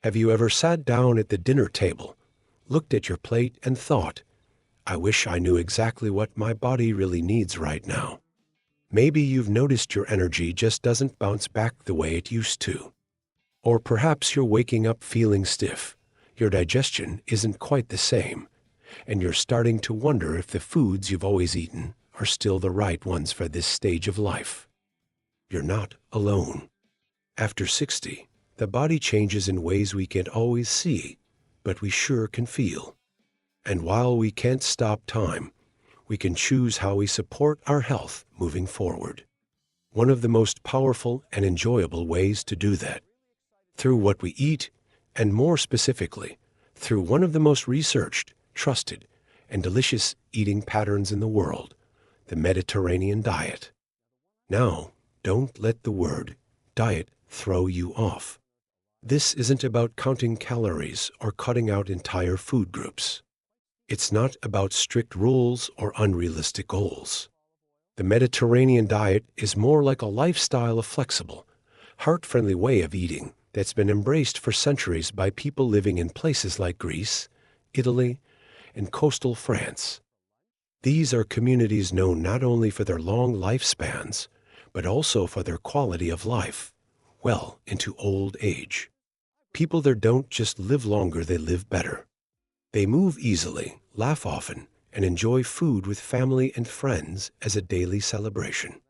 Have you ever sat down at the dinner table, looked at your plate, and thought, I wish I knew exactly what my body really needs right now? Maybe you've noticed your energy just doesn't bounce back the way it used to. Or perhaps you're waking up feeling stiff, your digestion isn't quite the same, and you're starting to wonder if the foods you've always eaten are still the right ones for this stage of life. You're not alone. After 60, the body changes in ways we can't always see, but we sure can feel. And while we can't stop time, we can choose how we support our health moving forward. One of the most powerful and enjoyable ways to do that, through what we eat, and more specifically, through one of the most researched, trusted, and delicious eating patterns in the world, the Mediterranean diet. Now, don't let the word diet throw you off. This isn't about counting calories or cutting out entire food groups. It's not about strict rules or unrealistic goals. The Mediterranean diet is more like a lifestyle of flexible, heart-friendly way of eating that's been embraced for centuries by people living in places like Greece, Italy, and coastal France. These are communities known not only for their long lifespans, but also for their quality of life, well into old age. People there don't just live longer, they live better. They move easily, laugh often, and enjoy food with family and friends as a daily celebration.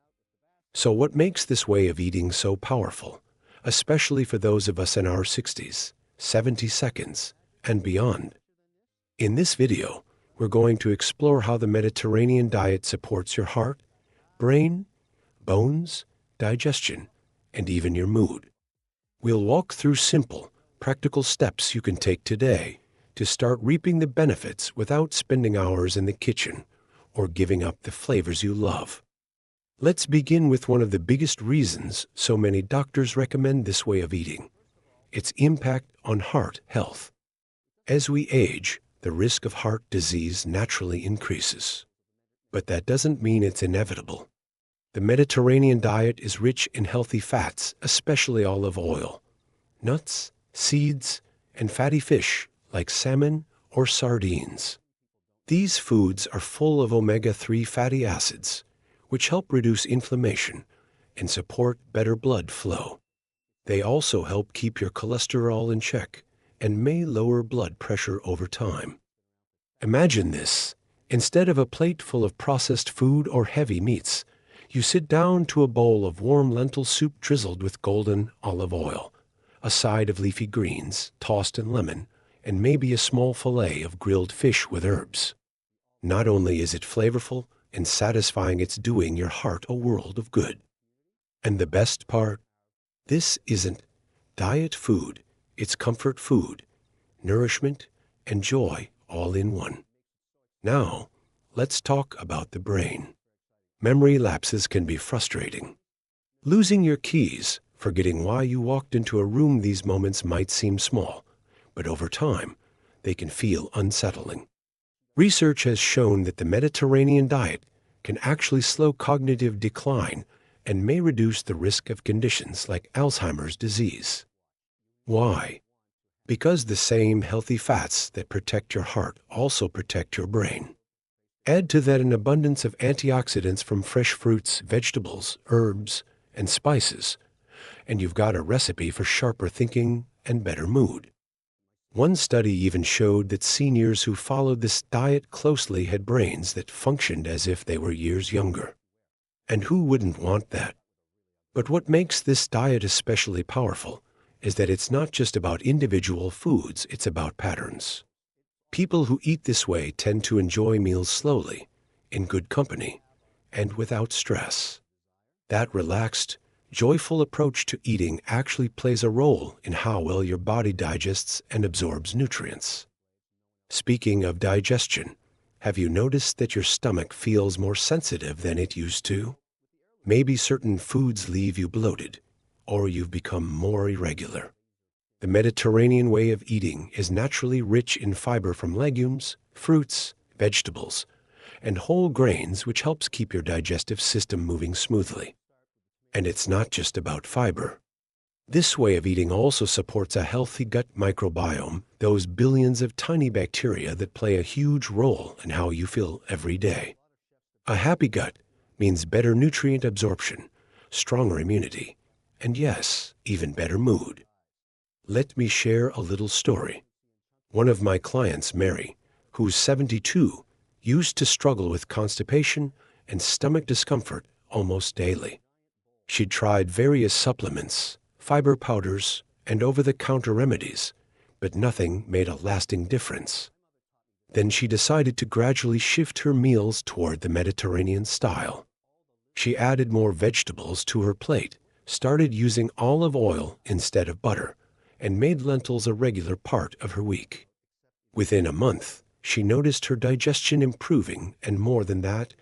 So what makes this way of eating so powerful, especially for those of us in our 60s, 70 seconds, and beyond? In this video, we're going to explore how the Mediterranean diet supports your heart, brain, bones, digestion, and even your mood. We'll walk through simple, practical steps you can take today to start reaping the benefits without spending hours in the kitchen or giving up the flavors you love. Let's begin with one of the biggest reasons so many doctors recommend this way of eating: its impact on heart health. As we age, the risk of heart disease naturally increases. But that doesn't mean it's inevitable. The Mediterranean diet is rich in healthy fats, especially olive oil, nuts, seeds, and fatty fish like salmon or sardines. These foods are full of omega-3 fatty acids, which help reduce inflammation and support better blood flow. They also help keep your cholesterol in check and may lower blood pressure over time. Imagine this. Instead of a plate full of processed food or heavy meats, you sit down to a bowl of warm lentil soup drizzled with golden olive oil, a side of leafy greens tossed in lemon, and maybe a small fillet of grilled fish with herbs. Not only is it flavorful and satisfying, it's doing your heart a world of good. And the best part? This isn't diet food, it's comfort food, nourishment, and joy all in one. Now, let's talk about the brain. Memory lapses can be frustrating. Losing your keys, forgetting why you walked into a room, these moments might seem small, but over time, they can feel unsettling. Research has shown that the Mediterranean diet can actually slow cognitive decline and may reduce the risk of conditions like Alzheimer's disease. Why? Because the same healthy fats that protect your heart also protect your brain. Add to that an abundance of antioxidants from fresh fruits, vegetables, herbs, and spices, and you've got a recipe for sharper thinking and better mood. One study even showed that seniors who followed this diet closely had brains that functioned as if they were years younger. And who wouldn't want that? But what makes this diet especially powerful is that it's not just about individual foods, it's about patterns. People who eat this way tend to enjoy meals slowly, in good company, and without stress. That relaxed, joyful approach to eating actually plays a role in how well your body digests and absorbs nutrients. Speaking of digestion, have you noticed that your stomach feels more sensitive than it used to? Maybe certain foods leave you bloated, or you've become more irregular. The Mediterranean way of eating is naturally rich in fiber from legumes, fruits, vegetables, and whole grains, which helps keep your digestive system moving smoothly. And it's not just about fiber. This way of eating also supports a healthy gut microbiome, those billions of tiny bacteria that play a huge role in how you feel every day. A happy gut means better nutrient absorption, stronger immunity, and yes, even better mood. Let me share a little story. One of my clients, Mary, who's 72, used to struggle with constipation and stomach discomfort almost daily. She tried various supplements, fiber powders, and over-the-counter remedies, but nothing made a lasting difference. Then she decided to gradually shift her meals toward the Mediterranean style. She added more vegetables to her plate, started using olive oil instead of butter, and made lentils a regular part of her week. Within a month, she noticed her digestion improving, and more than that,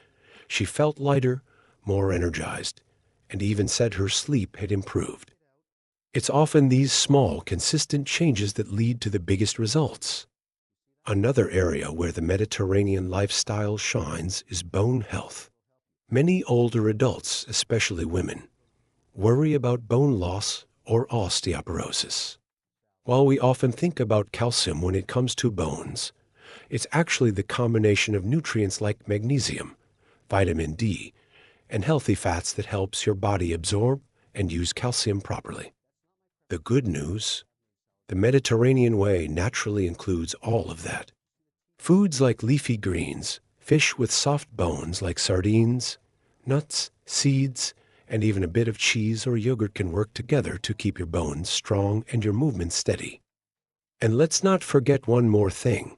she felt lighter, more energized, and even said her sleep had improved. It's often these small, consistent changes that lead to the biggest results. Another area where the Mediterranean lifestyle shines is bone health. Many older adults, especially women, worry about bone loss or osteoporosis. While we often think about calcium when it comes to bones, it's actually the combination of nutrients like magnesium, vitamin D, and healthy fats that helps your body absorb and use calcium properly. The good news: the Mediterranean way naturally includes all of that. Foods like leafy greens, fish with soft bones like sardines, nuts, seeds, and even a bit of cheese or yogurt can work together to keep your bones strong and your movement steady. And let's not forget one more thing.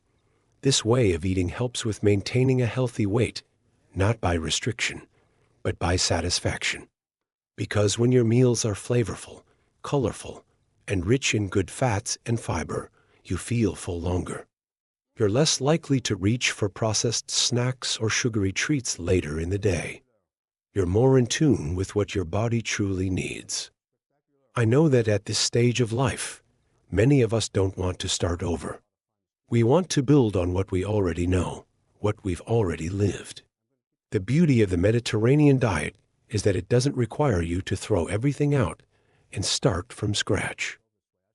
This way of eating helps with maintaining a healthy weight, not by restriction, but by satisfaction. Because when your meals are flavorful, colorful, and rich in good fats and fiber, you feel full longer. You're less likely to reach for processed snacks or sugary treats later in the day. You're more in tune with what your body truly needs. I know that at this stage of life, many of us don't want to start over. We want to build on what we already know, what we've already lived. The beauty of the Mediterranean diet is that it doesn't require you to throw everything out and start from scratch.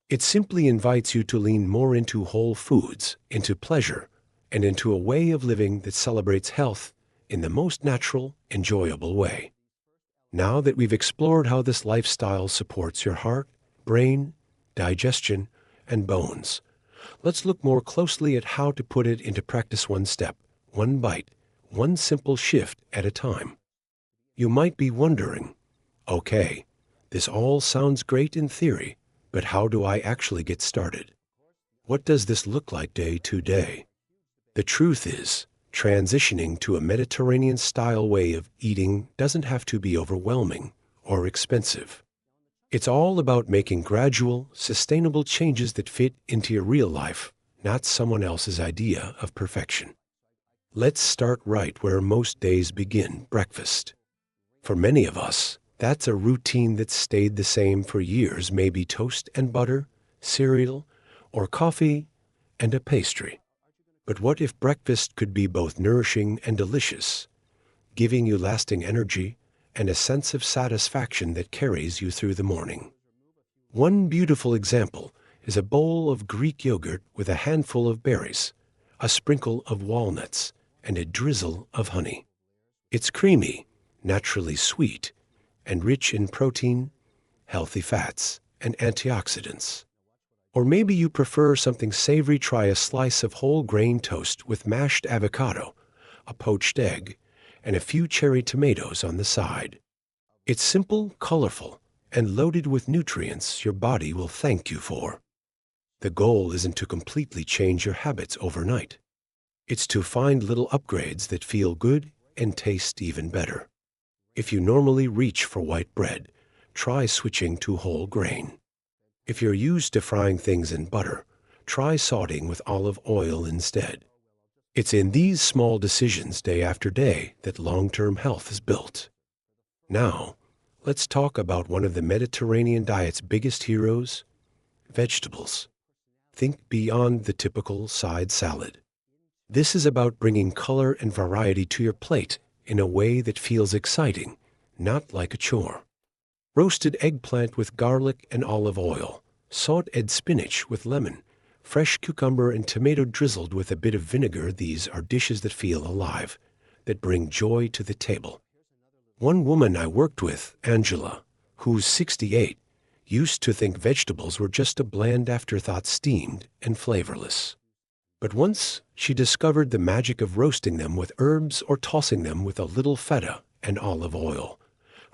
It simply invites you to lean more into whole foods, into pleasure, and into a way of living that celebrates health in the most natural, enjoyable way. Now that we've explored how this lifestyle supports your heart, brain, digestion, and bones, let's look more closely at how to put it into practice one step, one bite, one simple shift at a time. You might be wondering, okay, this all sounds great in theory, but how do I actually get started? What does this look like day to day? The truth is, transitioning to a Mediterranean-style way of eating doesn't have to be overwhelming or expensive. It's all about making gradual, sustainable changes that fit into your real life, not someone else's idea of perfection. Let's start right where most days begin: breakfast. For many of us, that's a routine that's stayed the same for years, maybe toast and butter, cereal, or coffee and a pastry. But what if breakfast could be both nourishing and delicious, giving you lasting energy and a sense of satisfaction that carries you through the morning? One beautiful example is a bowl of Greek yogurt with a handful of berries, a sprinkle of walnuts, and a drizzle of honey. It's creamy, naturally sweet, and rich in protein, healthy fats, and antioxidants. Or maybe you prefer something savory. Try a slice of whole grain toast with mashed avocado, a poached egg, and a few cherry tomatoes on the side. It's simple, colorful, and loaded with nutrients your body will thank you for. The goal isn't to completely change your habits overnight. It's to find little upgrades that feel good and taste even better. If you normally reach for white bread, try switching to whole grain. If you're used to frying things in butter, try sautéing with olive oil instead. It's in these small decisions day after day that long-term health is built. Now, let's talk about one of the Mediterranean diet's biggest heroes: vegetables. Think beyond the typical side salad. This is about bringing color and variety to your plate in a way that feels exciting, not like a chore. roasted eggplant with garlic and olive oil, sauteed spinach with lemon, fresh cucumber and tomato drizzled with a bit of vinegar. These are dishes that feel alive, that bring joy to the table. One woman I worked with, Angela, who's 68, used to think vegetables were just a bland afterthought, steamed and flavorless. But once she discovered the magic of roasting them with herbs or tossing them with a little feta and olive oil,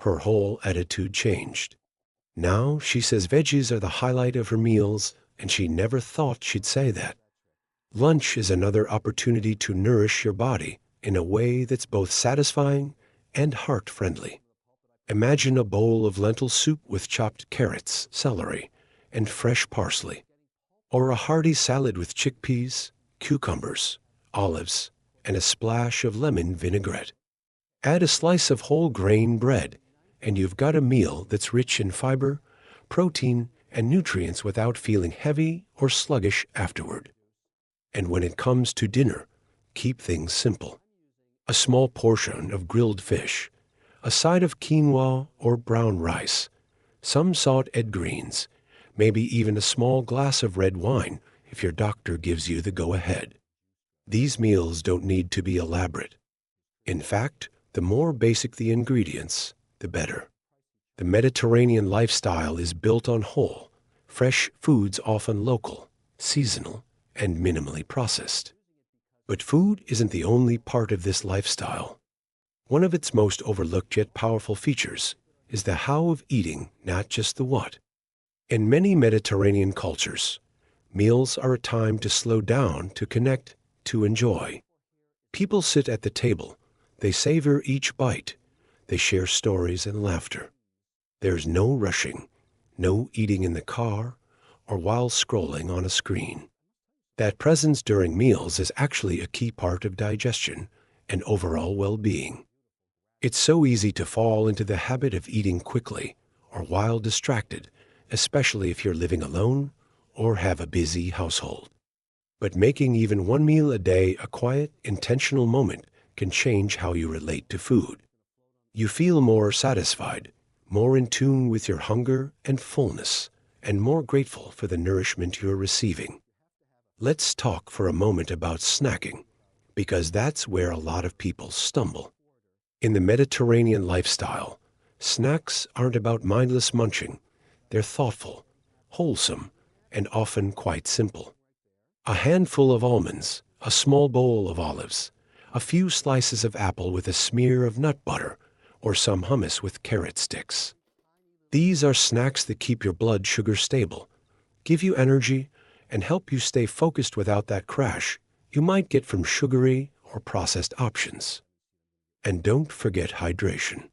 her whole attitude changed. Now she says veggies are the highlight of her meals, and she never thought she'd say that. Lunch is another opportunity to nourish your body in a way that's both satisfying and heart-friendly. Imagine a bowl of lentil soup with chopped carrots, celery, and fresh parsley, or a hearty salad with chickpeas, cucumbers, olives, and a splash of lemon vinaigrette. Add a slice of whole grain bread, and you've got a meal that's rich in fiber, protein, and nutrients without feeling heavy or sluggish afterward. And when it comes to dinner, keep things simple. A small portion of grilled fish, a side of quinoa or brown rice, some sauteed greens, maybe even a small glass of red wine if your doctor gives you the go-ahead. These meals don't need to be elaborate. In fact, the more basic the ingredients, the better. The Mediterranean lifestyle is built on whole, fresh foods, often local, seasonal, and minimally processed. But food isn't the only part of this lifestyle. One of its most overlooked yet powerful features is the how of eating, not just the what. In many Mediterranean cultures, meals are a time to slow down, to connect, to enjoy. People sit at the table, they savor each bite, they share stories and laughter. There's no rushing, no eating in the car or while scrolling on a screen. That presence during meals is actually a key part of digestion and overall well-being. It's so easy to fall into the habit of eating quickly or while distracted, especially if you're living alone or have a busy household. But making even one meal a day a quiet, intentional moment can change how you relate to food. You feel more satisfied, more in tune with your hunger and fullness, and more grateful for the nourishment you're receiving. Let's talk for a moment about snacking, because that's where a lot of people stumble. In the Mediterranean lifestyle, snacks aren't about mindless munching. They're thoughtful, wholesome, and often quite simple. A handful of almonds, a small bowl of olives, a few slices of apple with a smear of nut butter, or some hummus with carrot sticks. These are snacks that keep your blood sugar stable, give you energy, and help you stay focused without that crash you might get from sugary or processed options. And don't forget hydration.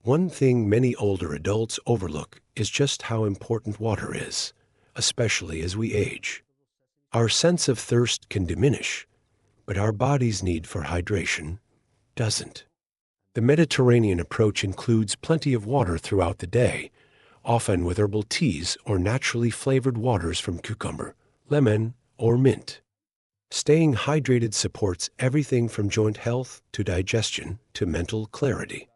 One thing many older adults overlook is just how important water is, especially as we age. Our sense of thirst can diminish, but our body's need for hydration doesn't. The Mediterranean approach includes plenty of water throughout the day, often with herbal teas or naturally flavored waters from cucumber, lemon, or mint. Staying hydrated supports everything from joint health to digestion to mental clarity.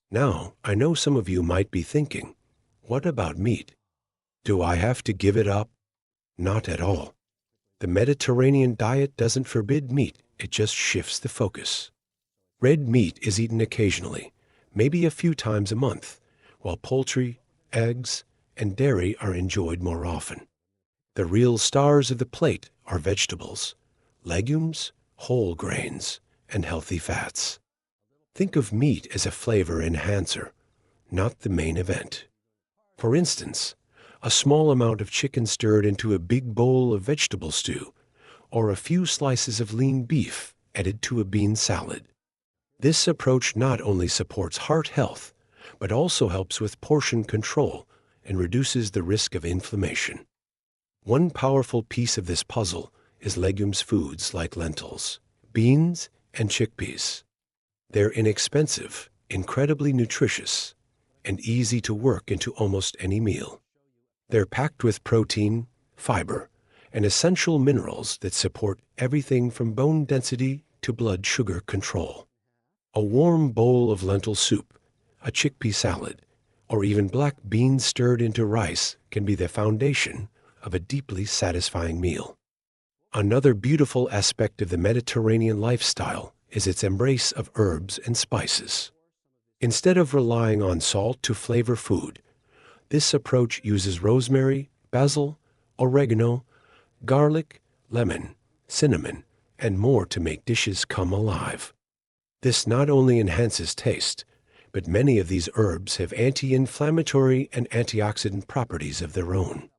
Now, I know some of you might be thinking, what about meat? Do I have to give it up? Not at all. The Mediterranean diet doesn't forbid meat, it just shifts the focus. Red meat is eaten occasionally, maybe a few times a month, while poultry, eggs, and dairy are enjoyed more often. The real stars of the plate are vegetables, legumes, whole grains, and healthy fats. Think of meat as a flavor enhancer, not the main event. For instance, a small amount of chicken stirred into a big bowl of vegetable stew, or a few slices of lean beef added to a bean salad. This approach not only supports heart health, but also helps with portion control and reduces the risk of inflammation. One powerful piece of this puzzle is legumes foods like lentils, beans, and chickpeas. They're inexpensive, incredibly nutritious, and easy to work into almost any meal. They're packed with protein, fiber, and essential minerals that support everything from bone density to blood sugar control. A warm bowl of lentil soup, a chickpea salad, or even black beans stirred into rice can be the foundation of a deeply satisfying meal. Another beautiful aspect of the Mediterranean lifestyle is its embrace of herbs and spices. Instead of relying on salt to flavor food, this approach uses rosemary, basil, oregano, garlic, lemon, cinnamon, and more to make dishes come alive. This not only enhances taste, but many of these herbs have anti-inflammatory and antioxidant properties of their own.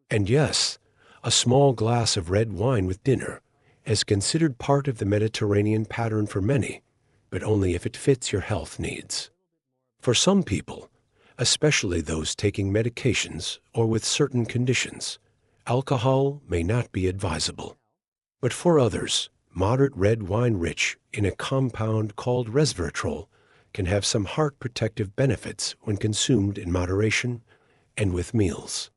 And yes, a small glass of red wine with dinner is considered part of the Mediterranean pattern for many, but only if it fits your health needs. For some people, especially those taking medications or with certain conditions, alcohol may not be advisable. But for others, moderate red wine rich in a compound called resveratrol can have some heart protective benefits when consumed in moderation and with meals.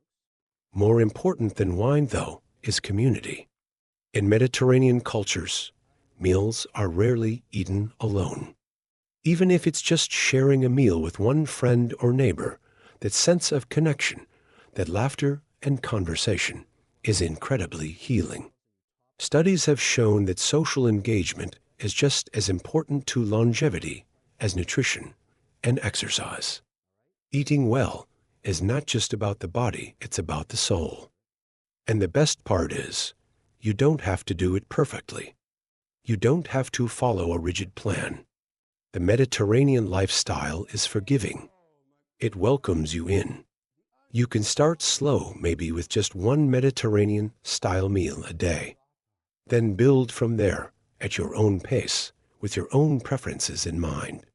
More important than wine, though, is community. In Mediterranean cultures, meals are rarely eaten alone. Even if it's just sharing a meal with one friend or neighbor, that sense of connection, that laughter and conversation is incredibly healing. Studies have shown that social engagement is just as important to longevity as nutrition and exercise. Eating well is not just about the body, it's about the soul. And the best part is, you don't have to do it perfectly. You don't have to follow a rigid plan. The Mediterranean lifestyle is forgiving. It welcomes you in. You can start slow, maybe with just one Mediterranean-style meal a day. Then build from there, at your own pace, with your own preferences in mind.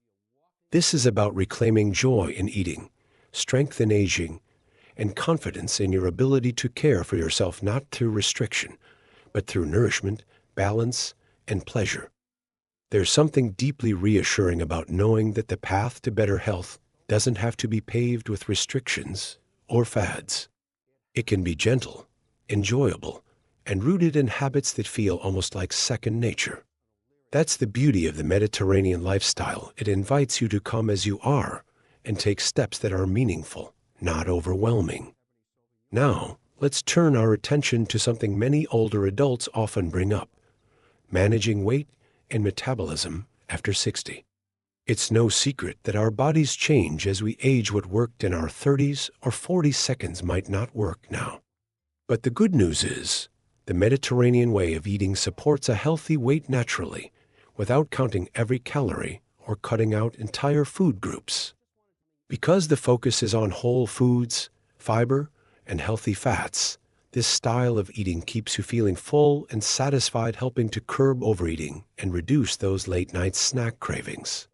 This is about reclaiming joy in eating, strength in aging, and confidence in your ability to care for yourself not through restriction, but through nourishment, balance, and pleasure. There's something deeply reassuring about knowing that the path to better health doesn't have to be paved with restrictions or fads. It can be gentle, enjoyable, and rooted in habits that feel almost like second nature. That's the beauty of the Mediterranean lifestyle. It invites you to come as you are and take steps that are meaningful, not overwhelming. Now, let's turn our attention to something many older adults often bring up: managing weight and metabolism after 60. It's no secret that our bodies change as we age. What worked in our 30s or 40 seconds might not work now. But the good news is, the Mediterranean way of eating supports a healthy weight naturally, without counting every calorie or cutting out entire food groups. Because the focus is on whole foods, fiber, and healthy fats, this style of eating keeps you feeling full and satisfied, helping to curb overeating and reduce those late-night snack cravings.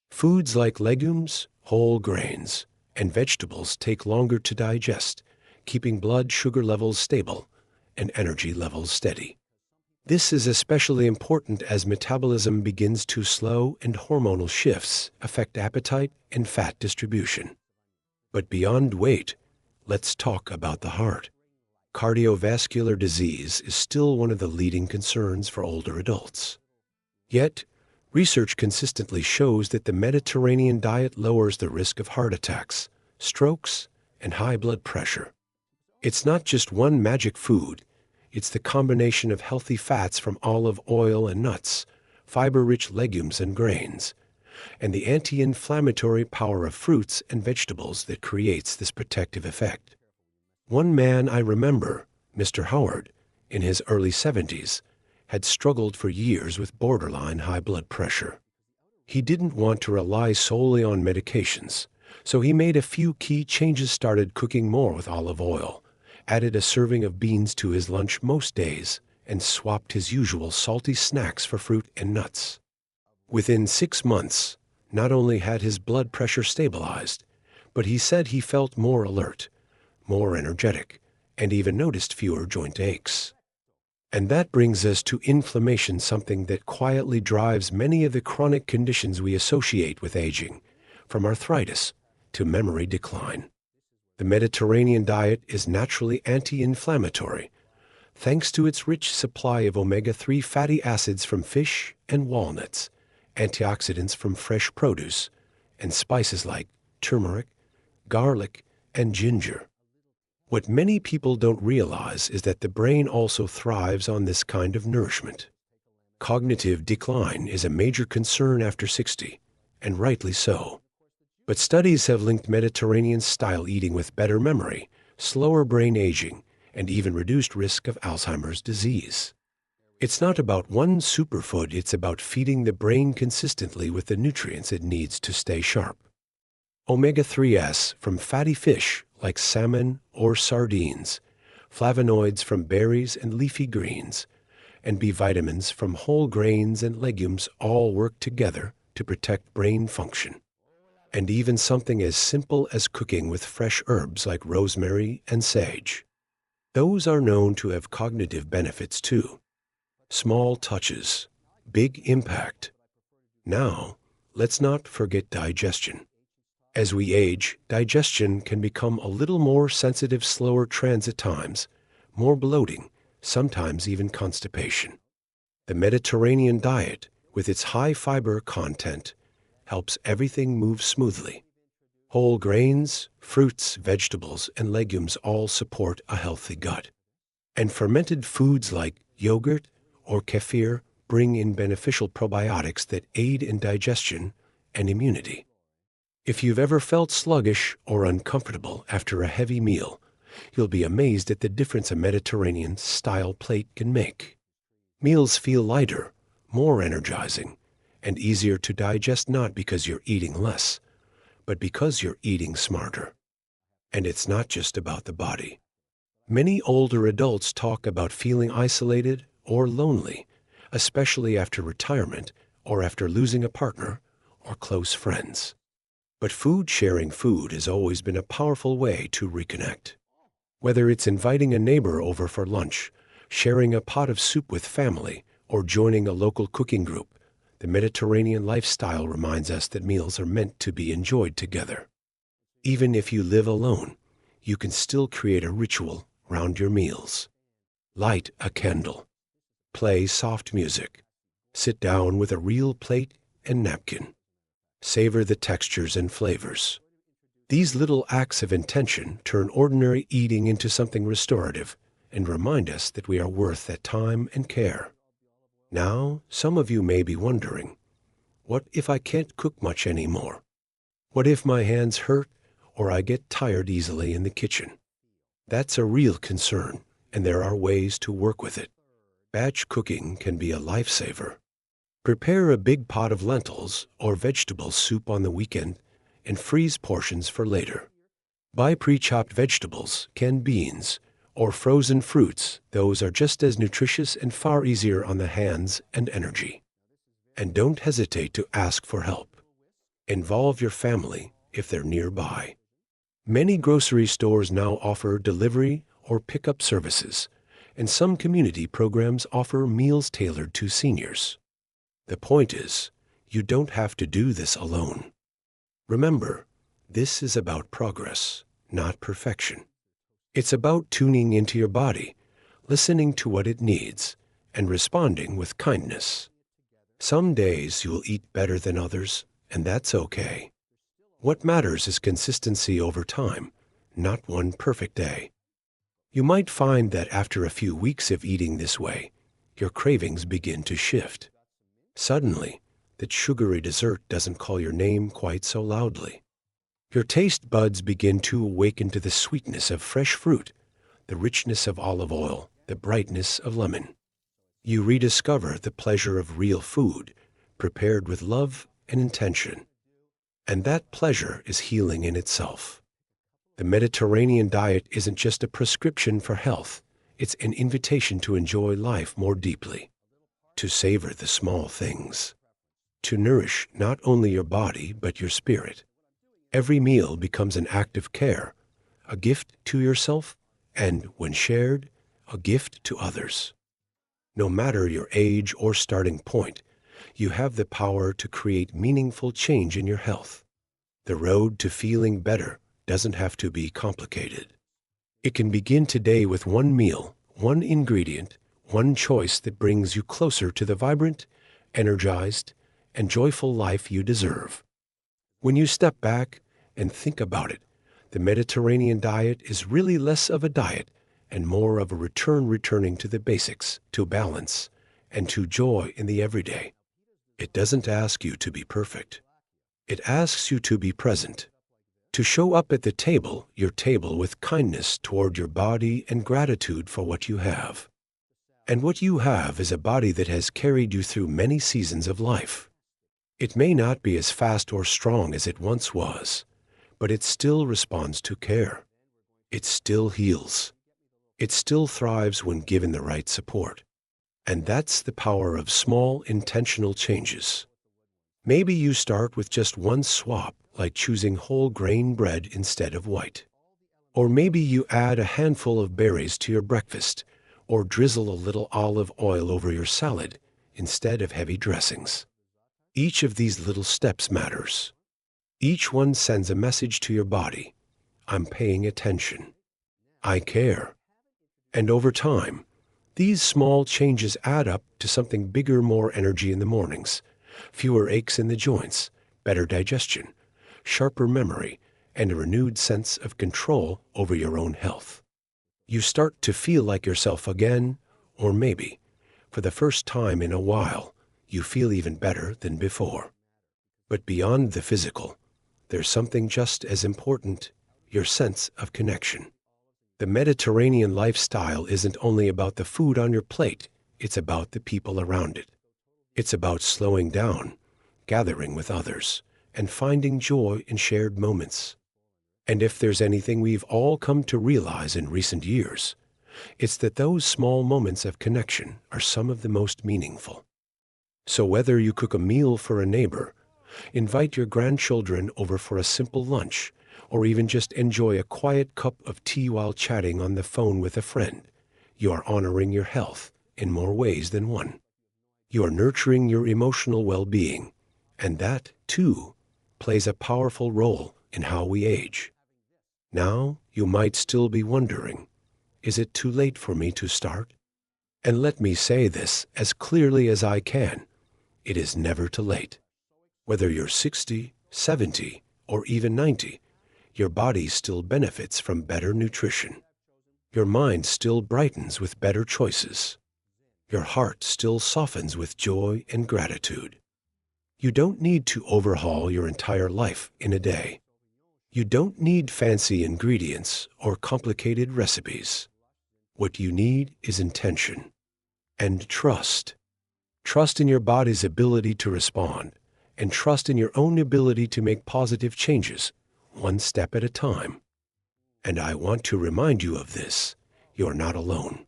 Foods like legumes, whole grains, and vegetables take longer to digest, keeping blood sugar levels stable and energy levels steady. This is especially important as metabolism begins to slow and hormonal shifts affect appetite and fat distribution. But beyond weight, let's talk about the heart. Cardiovascular disease is still one of the leading concerns for older adults. Yet, research consistently shows that the Mediterranean diet lowers the risk of heart attacks, strokes, and high blood pressure. It's not just one magic food. It's the combination of healthy fats from olive oil and nuts, fiber-rich legumes and grains, and the anti-inflammatory power of fruits and vegetables that creates this protective effect. One man I remember, Mr. Howard, in his early 70s, had struggled for years with borderline high blood pressure. He didn't want to rely solely on medications, so he made a few key changes: started cooking more with olive oil, added a serving of beans to his lunch most days, and swapped his usual salty snacks for fruit and nuts. Within 6 months, not only had his blood pressure stabilized, but he said he felt more alert, more energetic, and even noticed fewer joint aches. And that brings us to inflammation, something that quietly drives many of the chronic conditions we associate with aging, from arthritis to memory decline. The Mediterranean diet is naturally anti-inflammatory, thanks to its rich supply of omega-3 fatty acids from fish and walnuts, antioxidants from fresh produce, and spices like turmeric, garlic, and ginger. What many people don't realize is that the brain also thrives on this kind of nourishment. Cognitive decline is a major concern after 60, and rightly so. But studies have linked Mediterranean-style eating with better memory, slower brain aging, and even reduced risk of Alzheimer's disease. It's not about one superfood, it's about feeding the brain consistently with the nutrients it needs to stay sharp. Omega-3s from fatty fish like salmon or sardines, flavonoids from berries and leafy greens, and B vitamins from whole grains and legumes all work together to protect brain function. And even something as simple as cooking with fresh herbs like rosemary and sage. Those are known to have cognitive benefits too. Small touches, big impact. Now, let's not forget digestion. As we age, digestion can become a little more sensitive, slower transit times, more bloating, sometimes even constipation. The Mediterranean diet, with its high fiber content, helps everything move smoothly. Whole grains, fruits, vegetables, and legumes all support a healthy gut. And fermented foods like yogurt or kefir bring in beneficial probiotics that aid in digestion and immunity. If you've ever felt sluggish or uncomfortable after a heavy meal, you'll be amazed at the difference a Mediterranean-style plate can make. Meals feel lighter, more energizing, and easier to digest not because you're eating less, but because you're eating smarter. And it's not just about the body. Many older adults talk about feeling isolated or lonely, especially after retirement or after losing a partner or close friends. But sharing food has always been a powerful way to reconnect. Whether it's inviting a neighbor over for lunch, sharing a pot of soup with family, or joining a local cooking group, the Mediterranean lifestyle reminds us that meals are meant to be enjoyed together. Even if you live alone, you can still create a ritual around your meals. Light a candle. Play soft music. Sit down with a real plate and napkin. Savor the textures and flavors. These little acts of intention turn ordinary eating into something restorative and remind us that we are worth that time and care. Now, some of you may be wondering, what if I can't cook much anymore? What if my hands hurt or I get tired easily in the kitchen? That's a real concern, and there are ways to work with it. Batch cooking can be a lifesaver. Prepare a big pot of lentils or vegetable soup on the weekend and freeze portions for later. Buy pre-chopped vegetables, canned beans, or frozen fruits. Those are just as nutritious and far easier on the hands and energy. And don't hesitate to ask for help. Involve your family if they're nearby. Many grocery stores now offer delivery or pickup services, and some community programs offer meals tailored to seniors. The point is, you don't have to do this alone. Remember, this is about progress, not perfection. It's about tuning into your body, listening to what it needs, and responding with kindness. Some days you'll eat better than others, and that's okay. What matters is consistency over time, not one perfect day. You might find that after a few weeks of eating this way, your cravings begin to shift. Suddenly, that sugary dessert doesn't call your name quite so loudly. Your taste buds begin to awaken to the sweetness of fresh fruit, the richness of olive oil, the brightness of lemon. You rediscover the pleasure of real food, prepared with love and intention. And that pleasure is healing in itself. The Mediterranean diet isn't just a prescription for health, it's an invitation to enjoy life more deeply. To savor the small things, to nourish not only your body but your spirit. Every meal becomes an act of care, a gift to yourself, and, when shared, a gift to others. No matter your age or starting point, you have the power to create meaningful change in your health. The road to feeling better doesn't have to be complicated. It can begin today with one meal, one ingredient, one choice that brings you closer to the vibrant, energized, and joyful life you deserve. When you step back and think about it, The Mediterranean diet is really less of a diet and more of a returning to the basics, to balance, and to joy in the everyday. It doesn't ask you to be perfect. It asks you to be present, to show up at the table, your table, with kindness toward your body and gratitude for what you have. And what you have is a body that has carried you through many seasons of life. It may not be as fast or strong as it once was, but it still responds to care. It still heals. It still thrives when given the right support. And that's the power of small, intentional changes. Maybe you start with just one swap, like choosing whole grain bread instead of white. Or maybe you add a handful of berries to your breakfast, or drizzle a little olive oil over your salad instead of heavy dressings. Each of these little steps matters. Each one sends a message to your body. I'm paying attention. I care. And over time, these small changes add up to something bigger: more energy in the mornings, fewer aches in the joints, better digestion, sharper memory, and a renewed sense of control over your own health. You start to feel like yourself again, or maybe, for the first time in a while, you feel even better than before. But beyond the physical, there's something just as important: your sense of connection. The Mediterranean lifestyle isn't only about the food on your plate, it's about the people around it. It's about slowing down, gathering with others, and finding joy in shared moments. And if there's anything we've all come to realize in recent years, it's that those small moments of connection are some of the most meaningful. So whether you cook a meal for a neighbor, invite your grandchildren over for a simple lunch, or even just enjoy a quiet cup of tea while chatting on the phone with a friend, you are honoring your health in more ways than one. You are nurturing your emotional well-being, and that, too, plays a powerful role in how we age. Now, you might still be wondering, is it too late for me to start? And let me say this as clearly as I can: it is never too late. Whether you're 60, 70, or even 90, your body still benefits from better nutrition. Your mind still brightens with better choices. Your heart still softens with joy and gratitude. You don't need to overhaul your entire life in a day. You don't need fancy ingredients or complicated recipes. What you need is intention and trust. Trust in your body's ability to respond, and trust in your own ability to make positive changes, one step at a time. And I want to remind you of this: you're not alone.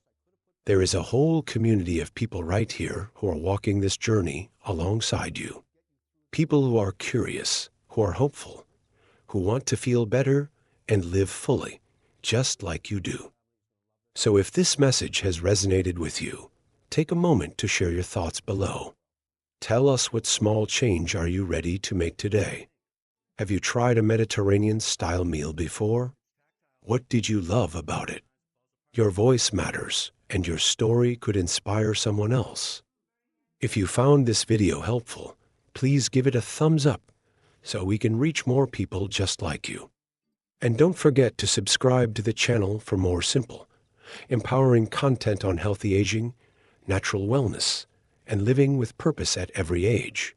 There is a whole community of people right here who are walking this journey alongside you. People who are curious, who are hopeful, who want to feel better and live fully, just like you do. So if this message has resonated with you, take a moment to share your thoughts below. Tell us, what small change are you ready to make today? Have you tried a Mediterranean-style meal before? What did you love about it? Your voice matters, and your story could inspire someone else. If you found this video helpful, please give it a thumbs up so we can reach more people just like you. And don't forget to subscribe to the channel for more simple, empowering content on healthy aging, natural wellness, and living with purpose at every age.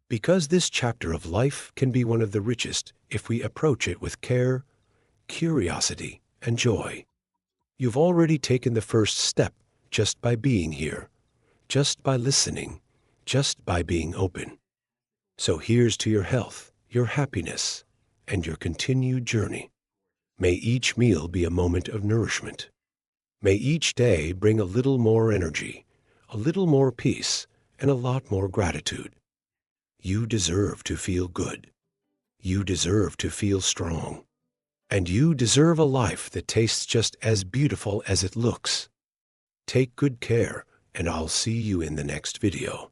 Because this chapter of life can be one of the richest if we approach it with care, curiosity, and joy. You've already taken the first step just by being here, just by listening, just by being open. So here's to your health, your happiness, and your continued journey. May each meal be a moment of nourishment. May each day bring a little more energy, a little more peace, and a lot more gratitude. You deserve to feel good. You deserve to feel strong. And you deserve a life that tastes just as beautiful as it looks. Take good care, and I'll see you in the next video.